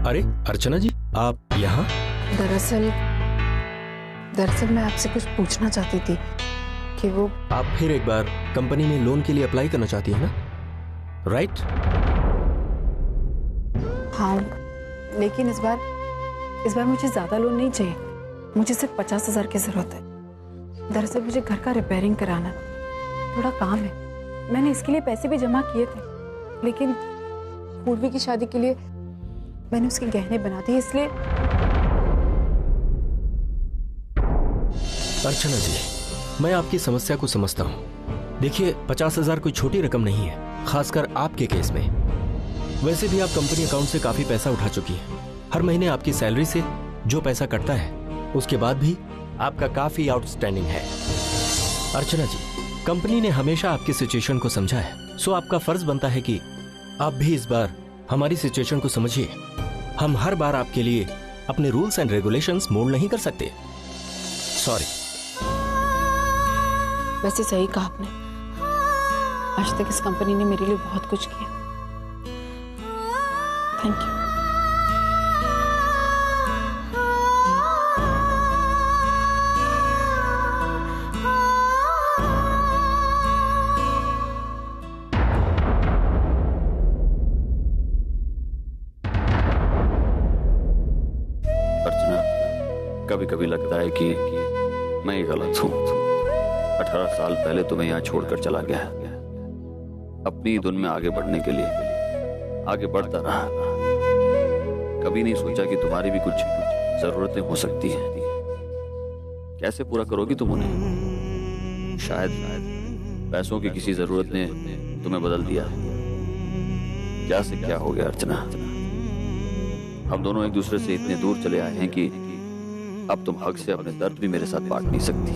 अरे अर्चना जी, आप यहाँ? दरअसल मैं आपसे कुछ पूछना चाहती थी कि वो आप फिर एक बार कंपनी में लोन के लिए अप्लाई करना चाहती है ना, राइट? हाँ, लेकिन इस बार मुझे ज्यादा लोन नहीं चाहिए। मुझे सिर्फ 50,000 की जरूरत है। दरअसल मुझे घर का रिपेयरिंग कराना, थोड़ा काम है। मैंने इसके लिए पैसे भी जमा किए थे, लेकिन पूर्वी की शादी के लिए मैंने उसके गहने बना दिए, इसलिए। अर्चना जी, मैं आपकी समस्या को समझता हूँ। देखिए, 50,000 कोई छोटी रकम नहीं है, खासकर आपके केस में। वैसे भी आप कंपनी अकाउंट से काफी पैसा उठा चुकी हैं। हर महीने आपकी सैलरी से जो पैसा कटता है, उसके बाद भी आपका काफी आउटस्टैंडिंग है। अर्चना जी, कंपनी ने हमेशा आपकी सिचुएशन को समझा है, सो आपका फर्ज बनता है कि आप भी इस बार हमारी सिचुएशन को समझिए। हम हर बार आपके लिए अपने रूल्स एंड रेगुलेशंस मोड़ नहीं कर सकते। सॉरी। वैसे सही कहा आपने। आज तक इस कंपनी ने मेरे लिए बहुत कुछ किया। Thank you. कभी कभी लगता है कि मैं ही गलत हूँ। 18 साल पहले तुम्हें यहाँ छोड़कर चला गया, अपनी धुन में आगे बढ़ने के लिए आगे बढ़ता रहा। कभी नहीं सोचा कि तुम्हारी भी कुछ जरूरतें हो सकती हैं। कैसे पूरा करोगी तुम उन्हें? शायद पैसों की किसी जरूरत ने तुम्हें बदल दिया। क्या से क्या हो गया अर्चना? हम दोनों एक दूसरे से इतने दूर चले आए हैं कि अब तुम हक से अपने दर्द भी मेरे साथ बांट नहीं सकती।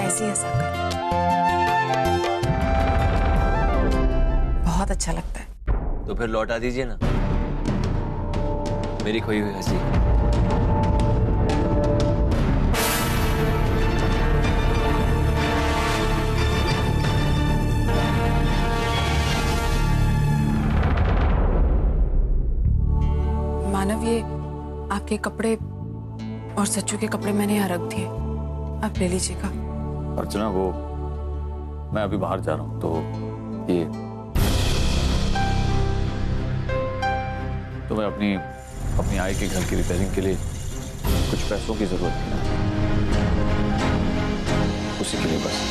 ऐसी ऐसा कर, बहुत अच्छा लगता है। तो फिर लौटा दीजिए ना मेरी खोई हुई हंसी। मानव, ये आपके कपड़े और सच्चू के कपड़े मैंने यहाँ रख दिए, आप ले लीजिएगा। अर्चना, वो मैं अभी बाहर जा रहा हूँ, तो ये तुम्हें अपनी आय के घर की रिपेयरिंग के लिए कुछ पैसों की जरूरत थी ना, उसी के लिए बस।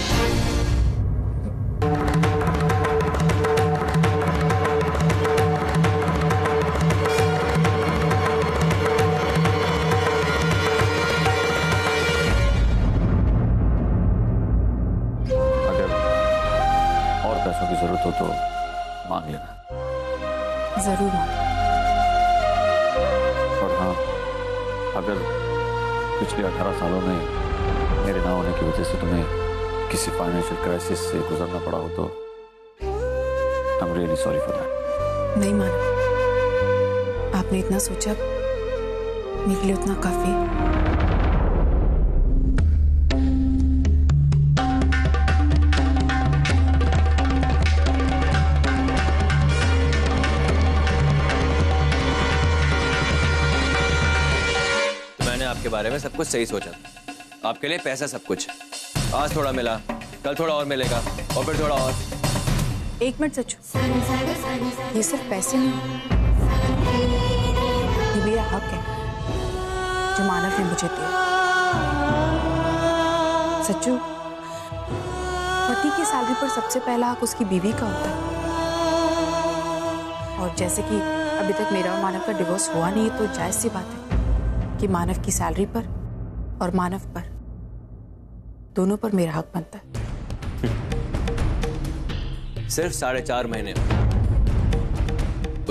पैसों की जरूरत हो तो मांग लेना। जरूर मांग। और हाँ, अगर पिछले 18 सालों में मेरे ना होने की वजह से तुम्हें किसी फाइनेंशियल क्राइसिस से गुजरना पड़ा हो तो I'm really sorry for that। नहीं मानव, आपने इतना सोचा, मेरे लिए उतना काफी। आपके बारे में सब कुछ सही सोचा। आपके लिए पैसा सब कुछ। आज थोड़ा मिला, कल थोड़ा और मिलेगा, और फिर थोड़ा और। एक मिनट सच्चू, ये सिर्फ पैसे नहीं, ये मेरा हक है जो मानव ने मुझे दिया। सच्चू, पति की सैलरी पर सबसे पहला हक उसकी बीवी का होता है। और जैसे कि अभी तक मेरा और मानव का डिवोर्स हुआ नहीं है, तो जायज सी बात है कि मानव की सैलरी पर और मानव पर, दोनों पर मेरा हक बनता है। सिर्फ 4.5 महीने,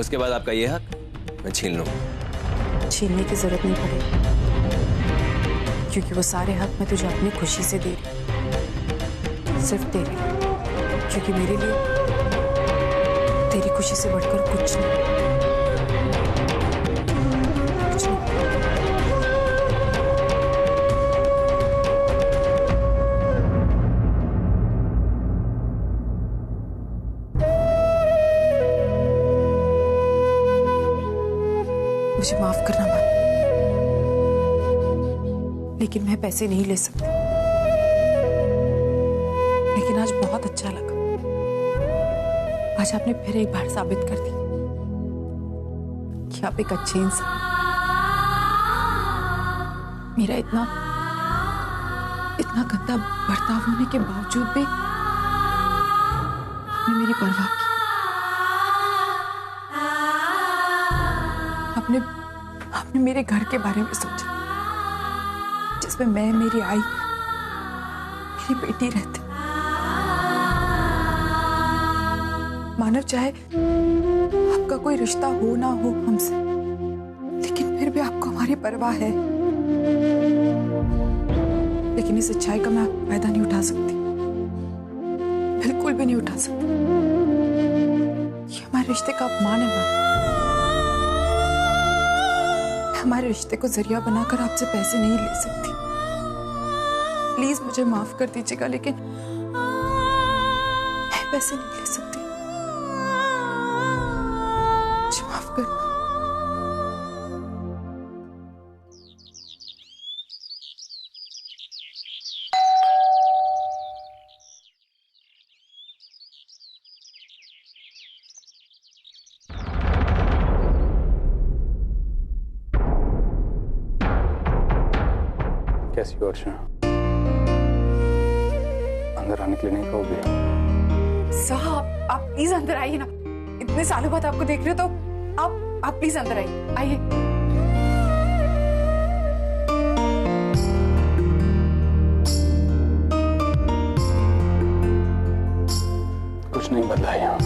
उसके बाद आपका ये हक मैं छीन लूंगा। छीनने की जरूरत नहीं पड़ेगी, क्योंकि वो सारे हक मैं तुझे अपनी खुशी से दे रही, सिर्फ तेरे, क्योंकि मेरे लिए तेरी खुशी से बढ़कर कुछ नहीं। मुझे माफ करना मान, लेकिन मैं पैसे नहीं ले सकती। लेकिन आज बहुत अच्छा लगा, आज आपने फिर एक बार साबित कर दी कि आप एक अच्छे इंसान। मेरा इतना गंदा बर्ताव होने के बावजूद भी आपने मेरी परवाह की। आपने मेरे घर के बारे में सोचा, जिसमें मैं, मेरी आई, मेरी बेटी रहते। मानव चाहे आपका कोई रिश्ता हो ना हो हमसे, लेकिन फिर भी आपको हमारी परवाह है। लेकिन इस सच्चाई का मैं फायदा नहीं उठा सकती, बिल्कुल भी नहीं उठा सकती। ये हमारे रिश्ते का अपमान है मानव। हमारे रिश्ते को जरिया बनाकर आपसे पैसे नहीं ले सकती। प्लीज मुझे माफ कर दीजिएगा, लेकिन मैं पैसे नहीं ले सकती। मुझे माफ कर। कैसी हो अर्चना? अंदर आने के लिए नहीं कहोगे? साहब आप प्लीज अंदर आइए ना, इतने सालों बाद आपको देख रहे हो तो आप प्लीज अंदर आइए। आइए। कुछ नहीं बदला यहाँ,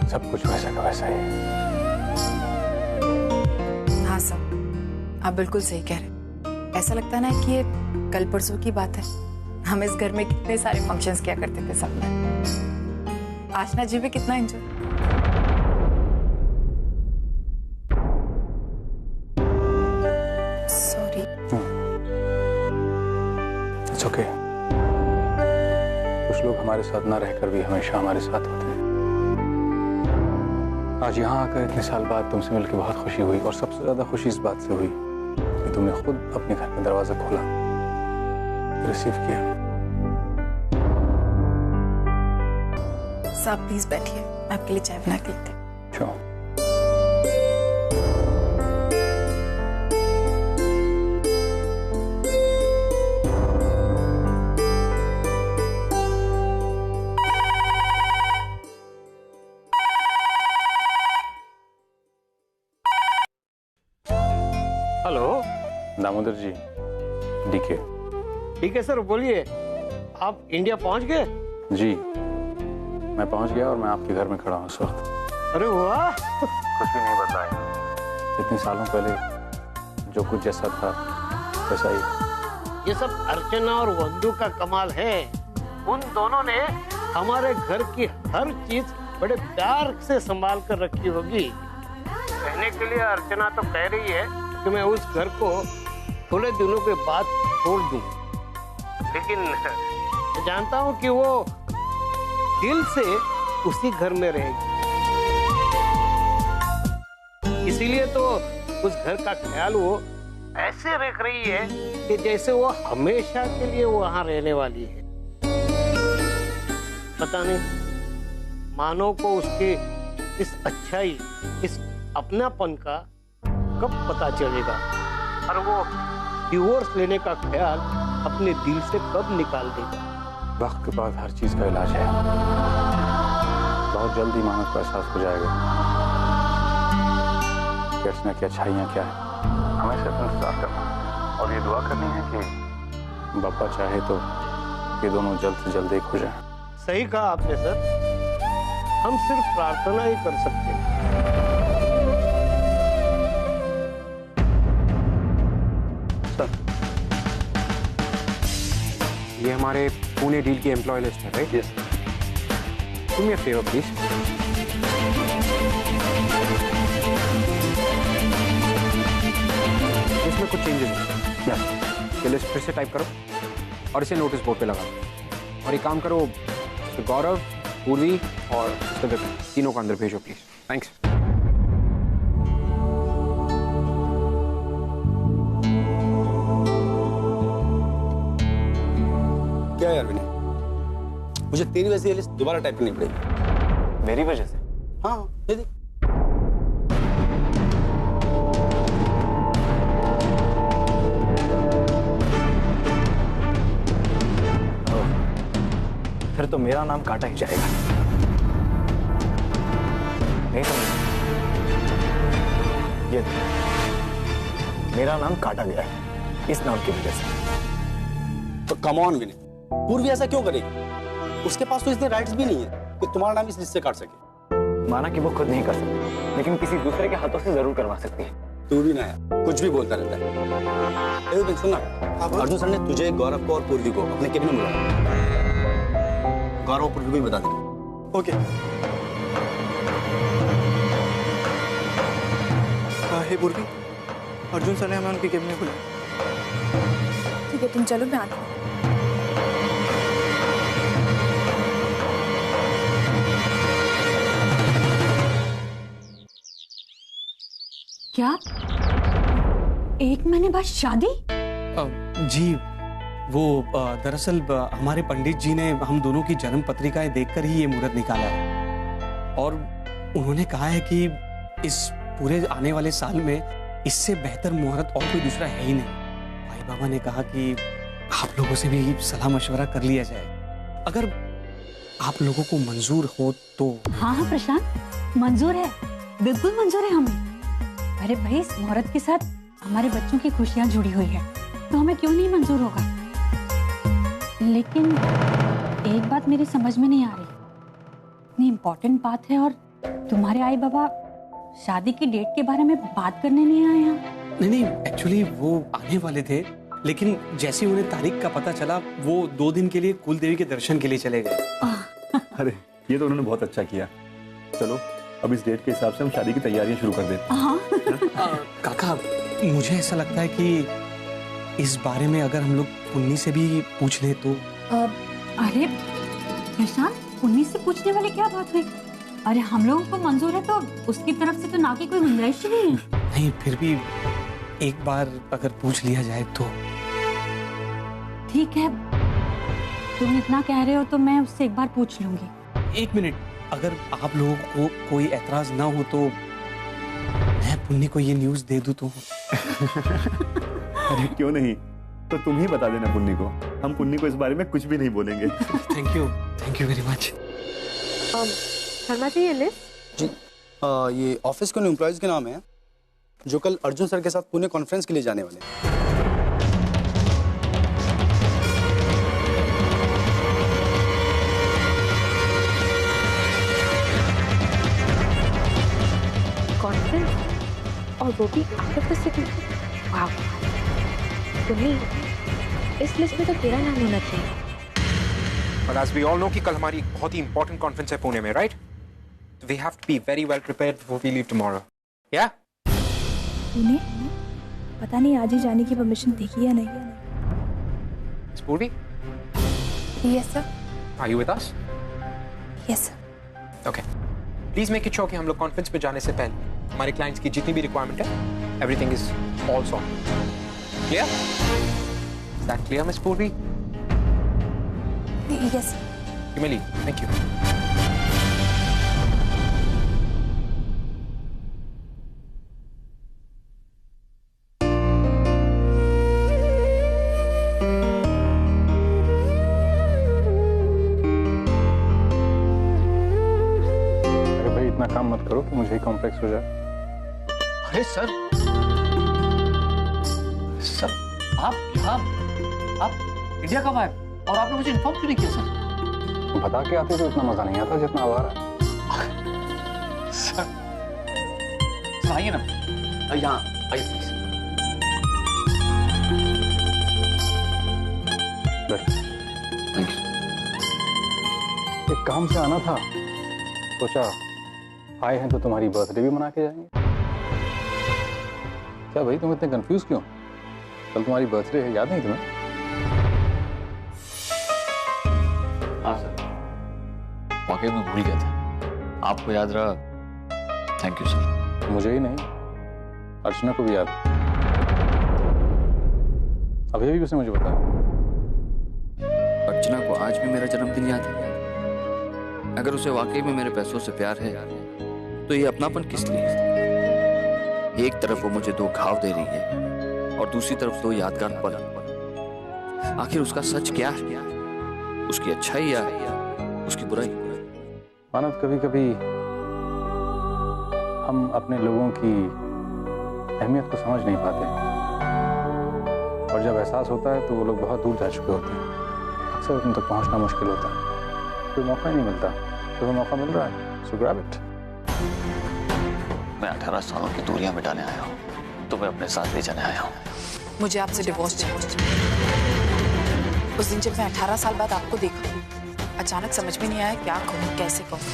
सब कुछ वैसा का वैसा ही है। हाँ साहब, आप बिल्कुल सही कह रहे हैं। ऐसा लगता है ना कि ये कल परसों की बात है। हम इस घर में कितने सारे फंक्शंस किया करते थे सब में। आशना जी भी कितना एंजॉय। सॉरी। It's okay. कुछ लोग हमारे साथ ना रहकर भी हमेशा हमारे साथ होते हैं। आज यहाँ आकर इतने साल बाद तुमसे मिलकर बहुत खुशी हुई, और सबसे ज्यादा खुशी इस बात से हुई कि तुमने खुद अपने घर का दरवाजा खोला, रिसीव किया। साहब प्लीज बैठिए, मैं आपके लिए चाय बना के लेती हूँ। Sure. हेलो दामोदर जी, डीके। ठीक है सर, बोलिए। आप इंडिया पहुंच गए? जी, मैं पहुंच गया और मैं आपके घर में खड़ा हूँ इस वक्त। अरे वाह, कुछ भी नहीं बदला है। इतने सालों पहले जो कुछ जैसा था वैसा ही। ये सब अर्चना और वंदू का कमाल है। उन दोनों ने हमारे घर की हर चीज बड़े प्यार से संभाल कर रखी होगी। कहने के लिए अर्चना तो कह रही है कि मैं उस घर को थोड़े दिनों के बाद छोड़ दूं, लेकिन मैं जानता हूं कि वो दिल से उसी घर में रहेगी। इसीलिए तो उस घर का ख्याल वो ऐसे रख रही है कि जैसे वो हमेशा के लिए वहां रहने वाली है। पता नहीं मानव को उसके इस अच्छाई, इस अपनापन का कब पता चलेगा, और वो डिवोर्स लेने का ख्याल अपने दिल से कब निकाल देगा। वक्त के बाद हर चीज का इलाज है। बहुत जल्दी मानव को एहसास हो जाएगा कि अर्चना की अच्छाइयाँ क्या है। हमें सिर्फ इंतजार करना और ये दुआ करनी है कि बाबा चाहे तो ये दोनों जल्द से जल्द एक हो जाएं। सही कहा आपने सर, हम सिर्फ प्रार्थना ही कर सकते हैं। सर, ये हमारे पुणे डील की एम्प्लॉय लिस्ट है, right? Yes. Do me a favour please. इसमें कुछ चेंजेस हैं। यस। ये लिस्ट फिर से टाइप करो और इसे नोटिस बोर्ड पे लगा दो। और एक काम करो, गौरव, पूर्वी और तीनों को अंदर भेजो प्लीज। थैंक्स। क्या यार विनय, मुझे तेरी वजह से ये लिस्ट दोबारा टाइप करनी पड़ेगी। मेरी वजह से? हाँ ये देख। फिर तो मेरा नाम काटा ही जाएगा। नहीं समझ? ये मेरा नाम काटा गया है इस नाम की वजह से। तो कम ऑन विनय, पूर्वी ऐसा क्यों करेगी? उसके पास तो इतने राइट्स भी नहीं है कि तुम्हारा नाम इस लिस्ट से काट सके। माना कि वो खुद नहीं कर सकती, लेकिन किसी दूसरे के हाथों से जरूर करवा सकती है। तू भी ना यार, कुछ भी बोलता रहता है। सुनना, अर्जुन सर ने तुझे, गौरव को और पूर्वी को अपने केबिन में बुलाया। गौरव पूर्वी को भी बता देना। ओके। हे पूर्वी, अर्जुन सर ने हमें उनके केबिन में बुलाया। ठीक है, तुम चलो, मैं आती हूँ। क्या 1 महीने बाद शादी? जी वो दरअसल हमारे पंडित जी ने हम दोनों की जन्म पत्रिकाएं देखकर ही ये मुहूर्त निकाला है, और उन्होंने कहा है कि इस पूरे आने वाले साल में इससे बेहतर मुहूर्त और कोई दूसरा है ही नहीं। भाई बाबा ने कहा कि आप लोगों से भी सलाह मशवरा कर लिया जाए, अगर आप लोगों को मंजूर हो तो। हाँ हाँ प्रशांत, मंजूर है, बिल्कुल मंजूर है हमें। अरे भाई, इस मुहूर्त के साथ हमारे बच्चों की खुशियां जुड़ी हुई है, तो हमें क्यों नहीं मंजूर होगा। लेकिन एक बात मेरी समझ में नहीं आ रही, इतनी इम्पोर्टेंट बात है और तुम्हारे आई बाबा शादी की डेट के बारे में बात करने नहीं आए यहाँ। नहीं, एक्चुअली वो आने वाले थे, लेकिन जैसे उन्हें तारीख का पता चला वो 2 दिन के लिए कुल देवी के दर्शन के लिए चले गए। अरे ये तो उन्होंने बहुत अच्छा किया। चलो अब इस डेट के हिसाब से हम शादी की तैयारियां शुरू कर देते हैं। काका, मुझे ऐसा लगता है कि इस बारे में अगर हम लोग पुन्नी से भी पूछ ले तो। अरे प्रशांत, पुन्नी से पूछने वाली क्या बात हुई? अरे हम लोगों को मंजूर है तो उसकी तरफ से तो ना की कोई गुंजाइश नहीं है। नहीं, फिर भी एक बार अगर पूछ लिया जाए तो। ठीक है, तुम इतना कह रहे हो तो मैं उससे एक बार पूछ लूंगी। 1 मिनट, अगर आप लोगों को कोई एतराज ना हो तो मैं पुन्नी को ये न्यूज़ दे दूं तो। अरे क्यों नहीं, तो तुम ही बता देना पुन्नी को, हम पुन्नी को इस बारे में कुछ भी नहीं बोलेंगे। Thank you very much. Sharma ji, ये लिस्ट जी ये ऑफिस के उन एम्प्लॉयज के नाम है जो कल अर्जुन सर के साथ पुणे कॉन्फ्रेंस के लिए जाने वाले हैं। कॉन्फ्रेंस, और वो भी आउट ऑफ द सिटी। वाह, तुम्हें इस लिस्ट में तो तेरा नाम होना चाहिए। But as we all know कि कल हमारी एक बहुत ही important conference है पुणे में, right? We have to be very well prepared before we leave tomorrow. Yeah? Pune? पता नहीं आज ही जाने की परमिशन देगी या नहीं। Miss Purvi, Yes sir. are you with us? Yes sir. Okay. Please make it sure कि हम लोग conference पे जाने से पहले हमारे clients की जितनी भी requirement है, everything is all sorted. Clear? Is that clear, Miss Purvi? Yes sir. You may leave. Thank you. अरे भाई इतना काम मत करो कि मुझे ही कॉम्प्लेक्स हो जाए। अरे सर आप इंडिया कब आए और आपने मुझे इन्फॉर्म क्यों नहीं किया सर? बता के आते तो इतना मजा नहीं आता जितना अब आ रहा है। सर आइए ना, यहाँ आइए प्लीज। Thank you. एक काम से आना था, सोचा आए हैं तो तुम्हारी बर्थडे भी मना के जाएंगे। क्या भाई तुम इतने कंफ्यूज क्यों? कल तुम्हारी बर्थडे है, याद नहीं तुम्हें? हाँ सर, वाकई में भूल गया था। आपको याद रहा, थैंक यू सर। मुझे ही नहीं, अर्चना को भी याद। अभी भी उसने मुझे बताया। अर्चना आज भी मेरा जन्मदिन याद है। अगर उसे वाकई में मेरे पैसों से प्यार है तो ये अपनापन किस लिए? एक तरफ वो मुझे 2 घाव दे रही है और दूसरी तरफ 2 यादगार पल। आखिर उसका सच क्या है? उसकी अच्छाई या उसकी बुराई? मानव, कभी कभी हम अपने लोगों की अहमियत को समझ नहीं पाते, और जब एहसास होता है तो वो लोग बहुत दूर जा चुके होते हैं। अक्सर उन तक पहुंचना मुश्किल होता है, कोई मौका ही नहीं मिलता। तो मौका मिल रहा है, सो ग्रैब इट। मैं 18 सालों की दूरियां मिटाने आया हूँ, तुम्हें अपने साथ ले जाने आया हूँ। मुझे आपसे डिवोर्स चाहिए। उस दिन जब मैं 18 साल बाद आपको देखा, अचानक समझ में नहीं आया क्या कहूँ, कैसे कहूँ,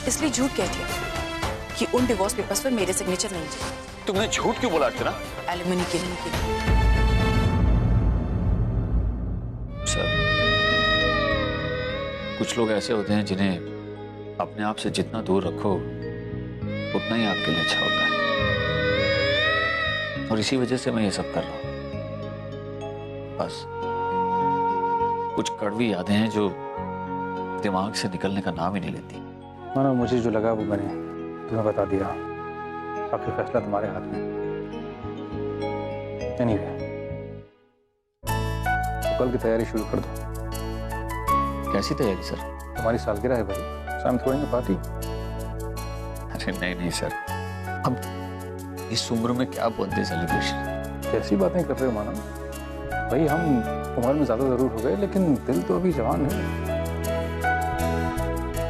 इसलिए झूठ कह दिया कि उन डिवोर्स पेपर्स पर मेरे सिग्नेचर नहीं चाहिए। तुमने झूठ क्यों बोला अर्चना? एलिमनी के लिए। सर, कुछ लोग ऐसे होते हैं जिन्हें अपने आप से जितना दूर रखो उतना ही आपके लिए अच्छा होता है, और इसी वजह से मैं ये सब कर रहा हूं। बस कुछ कड़वी यादें हैं जो दिमाग से निकलने का नाम ही नहीं लेती। मानो मुझे जो लगा वो मैंने तुम्हें बता दिया, बाकी फैसला तुम्हारे हाथ में। एनीवे, तो कल की तैयारी शुरू कर दो। कैसी तैयारी सर? तुम्हारी सालगिरह है भाई, शाम थोड़ी पार्टी। अरे नहीं सर, अब इस उम्र में क्या बर्थडे सेलिब्रेशन? कैसी बातें कर रहे हो मानव भाई? हम उम्र में ज्यादा जरूर हो गए, लेकिन दिल तो अभी जवान है।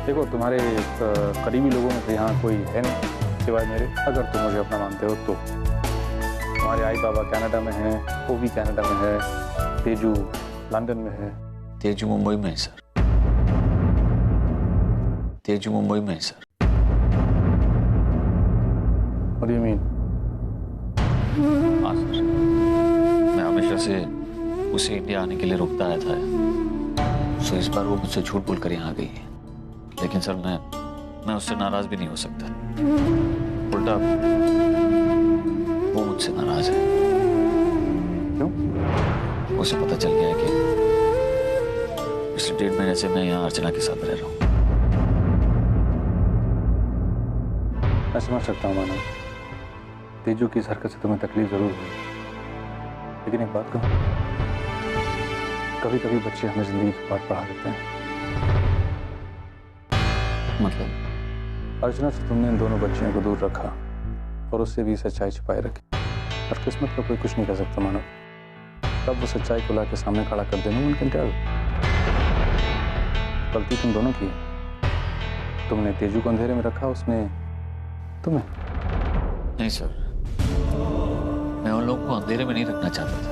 देखो, तुम्हारे करीबी लोगों में यहाँ कोई है नहीं सिवाय मेरे। अगर तुम मुझे अपना मानते हो तो तुम्हारे आई बाबा कनाडा में हैं, वो भी कनाडा में है, तेजू लंदन में है। तेजू मुंबई में है सर। तेजू मुंबई में है sir. What do you mean? हाँ सर, मैं हमेशा से उसे इंडिया आने के लिए रोकता आया था, सो इस बार वो मुझसे झूठ बोलकर यहाँ आ गई है। लेकिन सर मैं उससे नाराज भी नहीं हो सकता, उल्टा वो मुझसे नाराज है। क्यों? उसे पता चल गया है कि पिछले 1.5 महीने से मैं यहाँ अर्चना के साथ रह रहा हूँ। मैं समझ सकता हूँ मानव, तेजू की इस हरकत से तुम्हें तकलीफ जरूर हुई, लेकिन एक बात कहूँ, कभी कभी बच्चे हमें जिंदगी की बात पढ़ा देते हैं। मतलब? अर्चना से तुमने इन दोनों बच्चियों को दूर रखा और उससे भी सच्चाई छिपाए रखी, और किस्मत का कोई कुछ नहीं कर सकता मानव। तब वो सच्चाई को लाके सामने खड़ा कर देना उनके टेल। गलती तुम दोनों की। तुमने तेजू को अंधेरे में रखा, उसने तुम्हें। नहीं सर, मैं उन लोगों को अंधेरे में नहीं रखना चाहता था।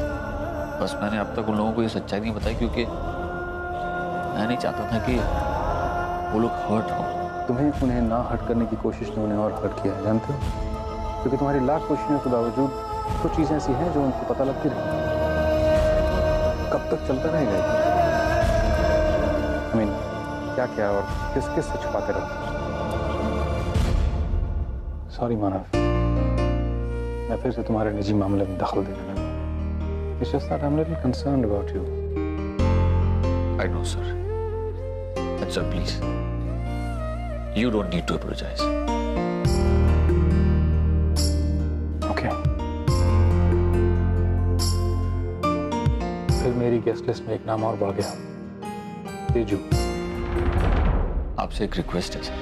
बस मैंने अब तक उन लोगों को ये सच्चाई नहीं बताई क्योंकि मैं नहीं चाहता था कि वो लोग हर्ट हो। तुम्हें उन्हें ना हर्ट करने की कोशिश ने उन्हें और हर्ट किया है, जानते हो? क्योंकि तुम्हारी लाख कोशिशों के बावजूद कुछ चीजें ऐसी हैं जो उनको पता लगती रही। कब तक चलता रहेगा? I mean, क्या क्या और किस किस से छुपाते रहो? सॉरी मानव, मैं फिर से तुम्हारे निजी मामले में दखल देने लगा। It's just that I'm a little concerned about you. I know, sir. But sir, please, you don't need to apologize. Okay. फिर मेरी गेस्ट लिस्ट में एक नाम और बढ़ गया, तेजू। आपसे एक रिक्वेस्ट है सर।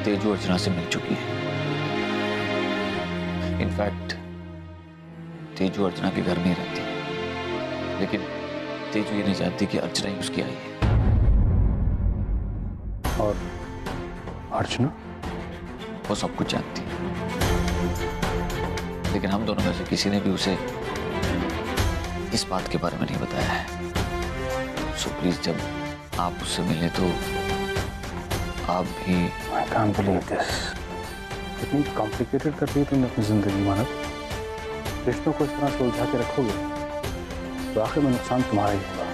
तेजू अर्चना से मिल चुकी है। इनफैक्ट तेजू अर्चना के घर में ही रहती है, लेकिन तेजू ये नहीं जानती कि अर्चना ही उसकी आई है। और अर्चना? वो सब कुछ जानती है, लेकिन हम दोनों में से किसी ने भी उसे इस बात के बारे में नहीं बताया है। सो प्लीज, जब आप उससे मिले तो आप भी। I can't believe this. इतनी कॉम्प्लिकेटेड कर दी तुमने अपनी जिंदगी मानव। रिश्तों को इस तरह से उलझा के रखोगे तो आखिर में नुकसान तुम्हारा ही होगा।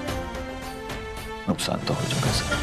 नुकसान तो हो चुका सर।